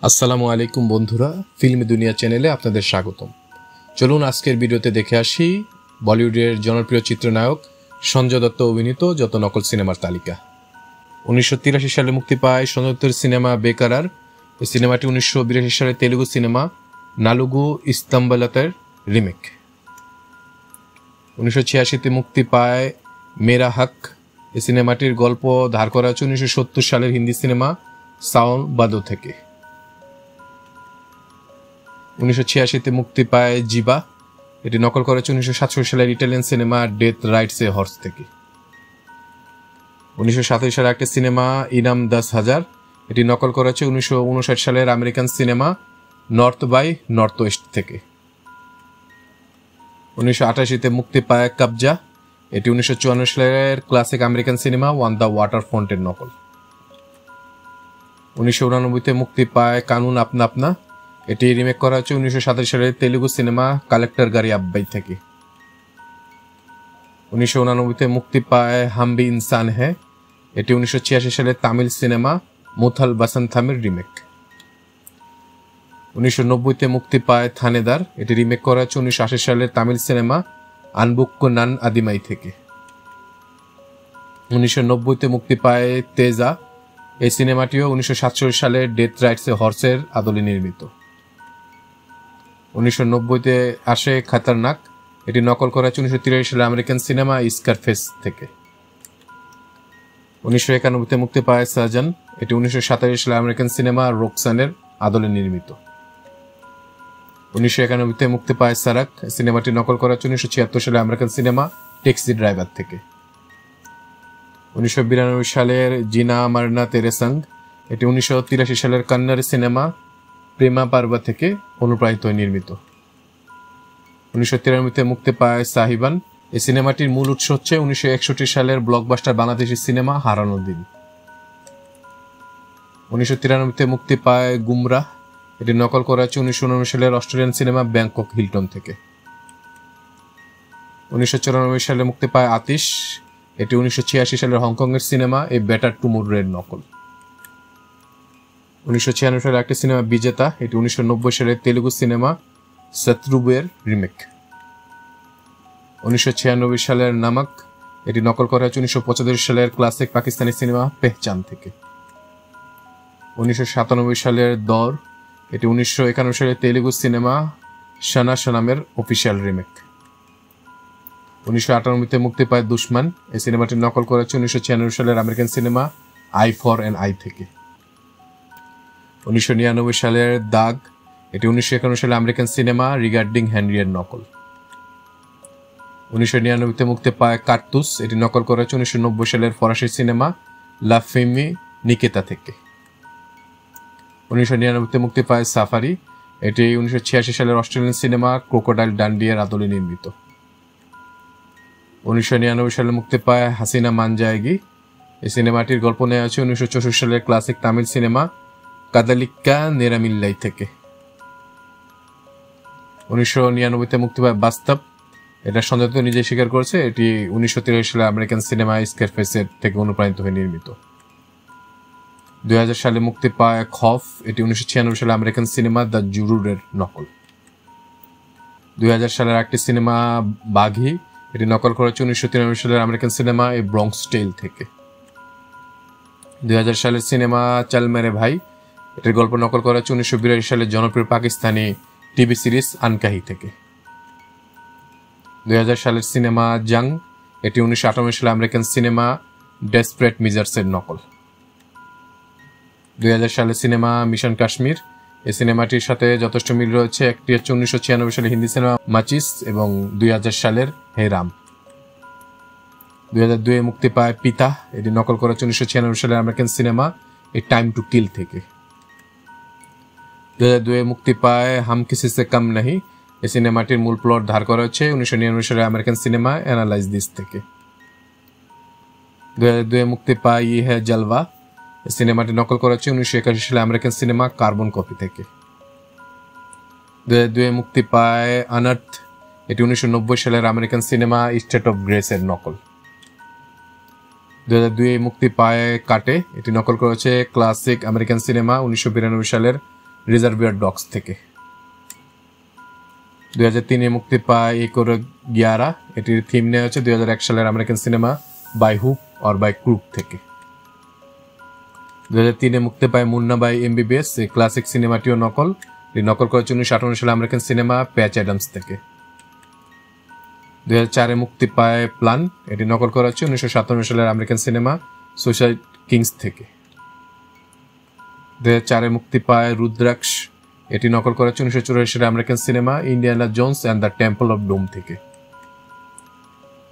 আসসালামু আলাইকুম বন্ধুরা, ফিল্ম দুনিয়া চ্যানেলে আপনাদের স্বাগতম। চলুন আজকের ভিডিওতে দেখে আসি বলিউডের জনপ্রিয় চিত্রনায়ক সঞ্জয় দত্ত অভিনীত যত নকল সিনেমার তালিকা। 1983 সালে মুক্তি পায় সঞ্জয় দত্তের সিনেমা বেকারার। এই সিনেমাটি 1982 সালে তেলুগু সিনেমা নালুগু ইস্তাম্বুলাতের রিমেক। 1986 মুক্তি পায় মেরা হক। এই সিনেমাটির গল্প ধার করা হয়েছে 1970 সালের হিন্দি সিনেমা সাউন বাদো থেকে। 1986 মুক্তি পায় জিবা। এটি নকল করা হয়েছে 1967 সালের ইটালিয়ান সিনেমা ডেথ রাইডস এ হর্স থেকে। 1987 সালে একটা সিনেমা ইনাম 10,000। এটি নকল করা হয়েছে 1959 সালের American cinema North by Northwest থেকে। 1988 মুক্তি পায় কবজা। এটি 1954 সালের classic American cinema on the water ফ্রন্টের নকল। 1989 মুক্তি পায় কানুন আপনা আপনা। এটি রিমেক করা হয়েছে 1927 সালের তেলুগু সিনেমা কালেক্টর গাড়ি আব্বাই থেকে। 1989 মুক্তি পায় হাম ভি ইনসান হ্যায়। এটি 1986 সালের তামিল সিনেমা মুথাল বাসন্থামের রিমেক। 1990 মুক্তি পায় থানেদার। এটি রিমেক করা হয়েছে 1980 সালের তামিল সিনেমা আনবুক্কু নান আদিমাই থেকে। 1990 মুক্তি পায় তেজা। এই সিনেমাটিও 1947 সালের ডেথ রাইডস এ হর্সের আদলে নির্মিত। 1990 আসে খতরনাক। এটি নকল করা হয়েছে 1983 সালের আমেরিকান সিনেমা স্কারফেস থেকে। 1991 মুক্তি পায় সাজন। এটি 1927 সালের আমেরিকান সিনেমা রোকসানের আদলে নির্মিত। 1991 মুক্তি পায় সারাক। সিনেমাটি নকল করা হয়েছে 1976 সালের আমেরিকান সিনেমা ট্যাক্সি ড্রাইভার থেকে। 1992 সালের জিনা মারনা তেরে সঙ্গ। এটি 1983 সালের কন্নড় সিনেমা প্রেমা পার্বা থেকে অনুপ্রাণিত নির্মিত। 1993 মুক্তি পায় সাহিবান। এই সিনেমাটির মূল উৎস হচ্ছে 1961 সালের ব্লকবাস্টার বাংলাদেশি সিনেমা হারানোর দিন। 1993 মুক্তি পায় গুমরাহ। এটি নকল করা হয়েছে 1999 সালের অস্ট্রেলিয়ান সিনেমা ব্যাংকক হিলটন থেকে। 1994 সালে মুক্তি পায় আতিশ। এটি 1986 সালের হংকংয়ের সিনেমা এ বেটার টুমোরের নকল। 1996 সালের একটি সিনেমা বিজেতা। এটি 1990 সালের তেলুগু সিনেমা শত্রুবের রিমেক। 1996 সালের নামক। এটি নকল করা হয়েছে 1975 সালের ক্লাসিক পাকিস্তানি সিনেমা পেহচান থেকে। 1997 সালের দর। এটি 1991 সালের তেলুগু সিনেমা শানা শানামের অফিসিয়াল রিমেক। 1998 মুক্তি পায় দুশমন। এই সিনেমাটি নকল করা হয়েছে 1996 সালের American cinema I for an I থেকে। 1999 সালের দাগ। এটি 1951 সালের আমেরিকান সিনেমা রিগার্ডিং হেনরিয়ের নকল। 1999 মুক্তি পায় কার্তুস। এটি নকল করা হয়েছে 1990 সালের ফরাসি সিনেমা লা ফেমি নিকেতা থেকে। 1999 মুক্তি পায় সাফারি। এটি 1986 সালের অস্ট্রেলিয়ান সিনেমা ক্রোকোডাইল ডান্ডিয়ার আদলে নির্মিত। 1999 সালে মুক্তি পায় হাসিনা মান জায়েগি। এই সিনেমাটির গল্প নেওয়া হয়েছে 1964 সালের ক্লাসিক তামিল সিনেমা কাদালিক্কা নেরামিল্লাই থেকে। 1999 মুক্তি পায় বাস্তব। এটা সঞ্জয় দত্ত নিজে স্বীকার করেছে এটি 1983 সালে আমেরিকান সিনেমা স্কারফেসের থেকে অনুপ্রাণিত হয়ে নির্মিত। 2000 সালে মুক্তি পায় খফ। এটি 1996 সালে আমেরিকান সিনেমা দ্য জুরুরের নকল। 2000 সালের একটি সিনেমা বাঘি। এটি নকল করা হয়েছে 1993 সালের আমেরিকান সিনেমা এ ব্রঙ্কস টেল থেকে। 2000 সালের সিনেমা চল মেরে ভাই। এটির গল্প নকল করা হয়েছে 1982 সালের জনপ্রিয় পাকিস্তানি টিভি সিরিজ আনকাহি থেকে। 2000 সালের সিনেমা জাং। এটি 1998 সালে আমেরিকান সিনেমা ডেসপারেট মিজার্সের নকল। 2000 সালের সিনেমা মিশন কাশ্মীর। এই সিনেমাটির সাথে যথেষ্ট মিল রয়েছে। একটি হচ্ছে 1996 সালে হিন্দি সিনেমা মাচিস এবং 2000 সালের হে রাম। 2002 মুক্তি পায় পিতা। এটি নকল করা হয়েছে 1996 সালের American cinema A time to kill থেকে। 2002 মুক্তি পায় হাম কিসি সে কম নাহি। এই সিনেমাটির মূল প্লট ধার করা হয়েছে 1999 সালের আমেরিকান সিনেমা অ্যানালাইজ দিস থেকে। 2002 মুক্তি পায় ইয়ে হ্যায় জলওয়া। এই সিনেমাটি নকল করা হয়েছে 1981 সালে আমেরিকান সিনেমা কার্বন কপি থেকে। 2002 মুক্তি পায় আনার্থ। এটি 1990 সালের আমেরিকান সিনেমা স্টেট অফ গ্রেসের নকল। 2002 মুক্তি পায় কাটে। এটি নকল করেছে ক্লাসিক আমেরিকান সিনেমা 1992 সালের রিজার্ভিয়ার ডগস থেকে। 2003 মুক্তি পায় একোরে গিয়ারা, এটির থিম নেওয়া হচ্ছে 2001 সালের American cinema by hook or by crook থেকে। 2003 মুক্তি পায় মুন্না বাই এমবিবিএস, এই ক্লাসিক সিনেমাটিও নকল। এটি নকল করেছে 1958 সালে আমেরিকান সিনেমা প্যাচ অ্যাডামস থেকে। 2004 মুক্তি পায় প্ল্যান, এটি নকল করা হচ্ছে 1957 সালের আমেরিকান সিনেমা সুসাইড কিংস থেকে। 2004 মুক্তি পায় রুদ্রাক্ষ, এটি নকল করা হচ্ছে 1984 সালের American cinema Indiana Jones and the Temple of Doom থেকে।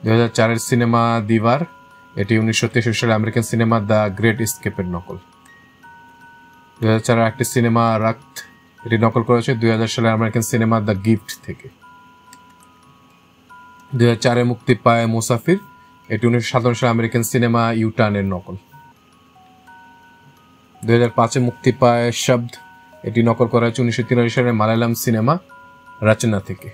2004 সিনেমা দিভার, এটি 1963 সালের আমেরিকান সিনেমা দ্য গ্রেট এস্কেপের নকল। 2004 একটি সিনেমা রাক্ত, এটি নকল করা হচ্ছে 2000 সালের আমেরিকান সিনেমা দ্য গিফট থেকে। 2004 মুক্তি পায় মুসাফির, এটি 1957 সালের আমেরিকান সিনেমা ইউটার্নের নকল। 2005 মুক্তি পায় শব্দ, এটি নকল করা হয়েছে 1983 সালের মালায়ালাম সিনেমা রচনা থেকে।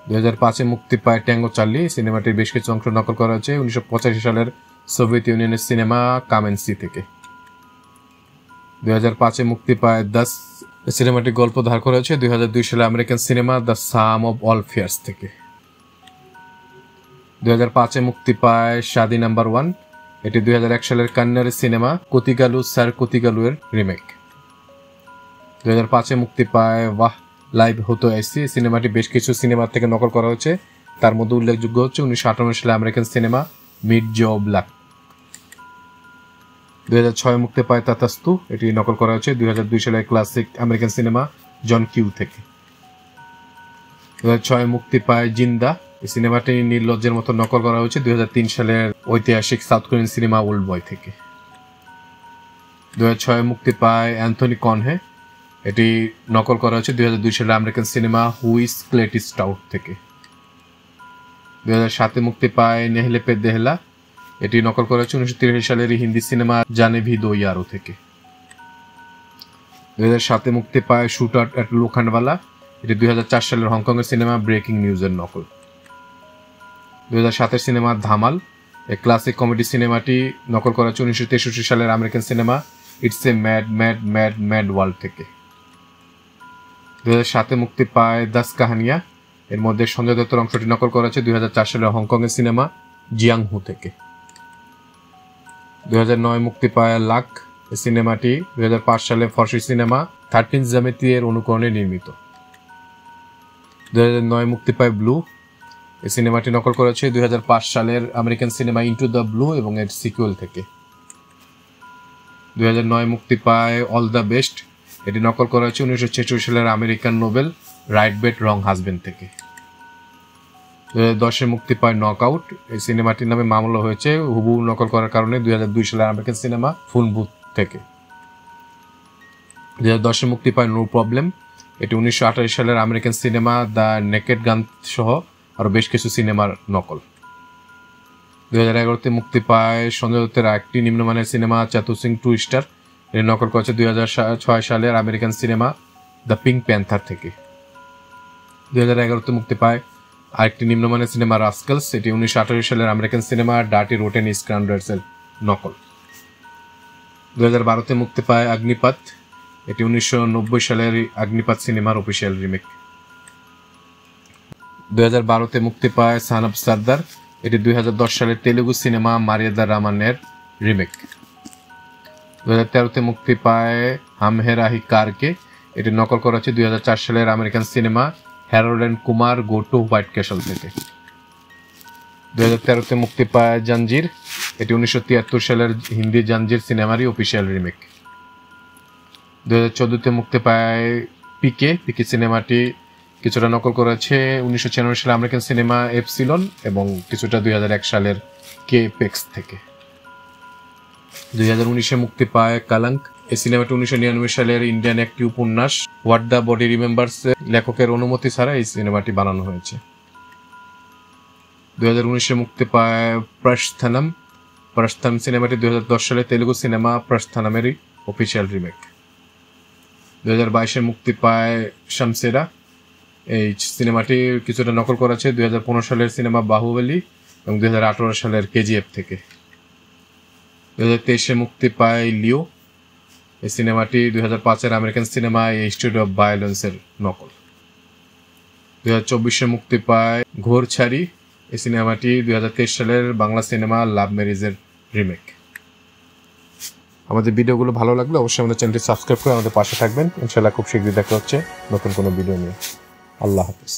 2005 মুক্তি পায় ট্যাঙ্গো চার্লি, সিনেমাটির বেশ কিছু অংশ নকল করা হয়েছে 1985 সালের সোভিয়েত ইউনিয়নের সিনেমা কামেন্সি থেকে। 2005 মুক্তি পায় দাস, সিনেমাটির গল্প ধার করা হয়েছে 2002 সালে American cinema the sum of all fears থেকে। 2005 মুক্তি পায় শাদি নাম্বার 1, এটি 2001 সালের কান্নাড়ি সিনেমা কোতিগালু স্যার কোতিগালু এর রিমেক। 2005 মুক্তি পায় ওয়াহ লাইভ হতো এসি, সিনেমাটি বেশ কিছু সিনেমা থেকে নকল করা হয়েছে, তার মধ্যে উল্লেখযোগ্য হচ্ছে 1958 সালে আমেরিকান সিনেমা মিড জো ব্ল্যাক। 2006 মুক্তি পায় তাতাস্তু, এটি নকল করা হয়েছে 2002 সালের ক্লাসিক আমেরিকান সিনেমা জন কিউ থেকে। 2006 মুক্তি পায় জিন্দা, এই সিনেমাটি নির্লজ্জের মতো নকল করা হয়েছে 2003 সালের ঐতিহাসিক সাউথ কোরিয়ান সিনেমা ওল্ড বয় থেকে। 2006 মুক্তি পায় অ্যান্থনি কনহে, এটি নকল করা হয়েছে 2002 সালের আমেরিকান সিনেমা হুইস ক্লেটিস টাউট থেকে। 2007 মুক্তি পায় নেহলে পে দেহলা, এটি নকল করা হয়েছে 1983 সালের হিন্দি সিনেমা জানে ভি দো ইয়ারো থেকে। 2007 মুক্তি পায় শুট আউট এট লোখান্ডওয়ালা, এটি 2004 সালের হংকংয়ের সিনেমা ব্রেকিং নিউজের নকল। 2007 সিনেমা ধামাল, এই ক্লাসিক কমেডি সিনেমাটি নকল করা হয়েছে 1963 সালের American cinema it's a mad mad mad mad world থেকে। 2007 মুক্তি পায় দাস কাহানিয়া, এর মধ্যে সঞ্জয় দত্তের অংশটি নকল করা হয়েছে 2004 সালের হংকংয়ের সিনেমা জিয়াংহু থেকে। 2009 মুক্তি পায় লাক, এই সিনেমাটি 2005 সালে ফরাসি সিনেমা 13 জামেতি এর অনুকরণে নির্মিত। 2009 মুক্তি পায় ব্লু, এই সিনেমাটি নকল করা হয়েছে 2005 সালের American cinema into the blue এবং এর সিকুয়েল থেকে। 2009 মুক্তি পায় অল দ্য বেস্ট, এটি নকল করা হয়েছে 1946 সালের আমেরিকান নোবেল রাইট বেট রং হাজবেন্ড থেকে। 2010 মুক্তি পায় নকআউট, এই সিনেমাটির নামে মামলা হয়েছে হুবহু নকল করার কারণে 2002 সালের আমেরিকান সিনেমা ফুল বুথ থেকে। 2010 মুক্তি পায় নো প্রবলেম, এটি 1928 সালের আমেরিকান সিনেমা দ্য নেকেড গান সহ আরো বেশ কিছু সিনেমার নকল। 2011 মুক্তি পায় সঞ্জয় দত্তের একটি নিম্নমানের cinema sattu Singh two star, এর নকল করেছে 2006 সালের American cinema the pink panther থেকে। 2011 মুক্তি পায় আরেকটি নিম্নমানের সিনেমা রাস্কেলস, এটি 1928 সালের আমেরিকান সিনেমা ডার্টি রোটেন স্ক্যান্ডালস এর নকল। 2012 মুক্তি পায় অগ্নিপাত, এটি 1990 সালের অগ্নিপাত সিনেমার অফিসিয়াল রিমেক। 2012 মুক্তি পায় সান অফ সর্দার, এটি 2010 সালের তেলুগু সিনেমা মারিয়াদা রামানের রিমেক। 2013 মুক্তি পায় হাম হে রাহি কারকে, এটি নকল করা হচ্ছে 2004 সালের American cinema Harold and Kumar go to White Castle থেকে। 2013 মুক্তি পায় জাঞ্জির, এটি 1973 সালের হিন্দি জাঞ্জির সিনেমারই অফিসিয়াল রিমেক। 2014 মুক্তি পায় পিকে সিনেমাটি কিছুটা নকল করেছে 1996 সালের আমেরিকান সিনেমা এপসিলন এবং কিছুটা 2001 সালের কে পেক্স থেকে। 2019 মুক্তি পায় কালাঙ্ক, এই সিনেমাটি 1999 সালের ইন্ডিয়ান একটি উপন্যাস হোয়াট দ্য বডি রিমেম্বার্স লেখকের অনুমতি ছাড়া এই সিনেমাটি বানানো হয়েছে। 2019 মুক্তি পায় প্রস্থনম সিনেমাটি 2010 সালে তেলুগু সিনেমা প্রস্থনমেরই অফিসিয়াল রিমেক। 2022 মুক্তি পায় শামসেরা, এই সিনেমাটি কিছুটা নকল করা আছে 2015 সালের সিনেমা বাহুবলী এবং 2018 সালের কেজিএফ থেকে। 2023 মুক্তি পায় লিও, এই সিনেমাটি 2005-এর American cinema a history of ভায়োলেন্সের নকল। 2024-এ মুক্তি পায় ঘোরছাড়ি। এই সিনেমাটি 2023 সালের বাংলা সিনেমা লাভ ম্যারেজের রিমেক। আমাদের ভিডিওগুলো ভালো লাগলে অবশ্যই আমাদের চ্যানেলটি সাবস্ক্রাইব করে আমাদের পাশে থাকবেন। ইনশাআল্লাহ খুব শীঘ্রই দেখা হচ্ছে নতুন কোনো ভিডিও নিয়ে। আল্লাহ হাফেজ।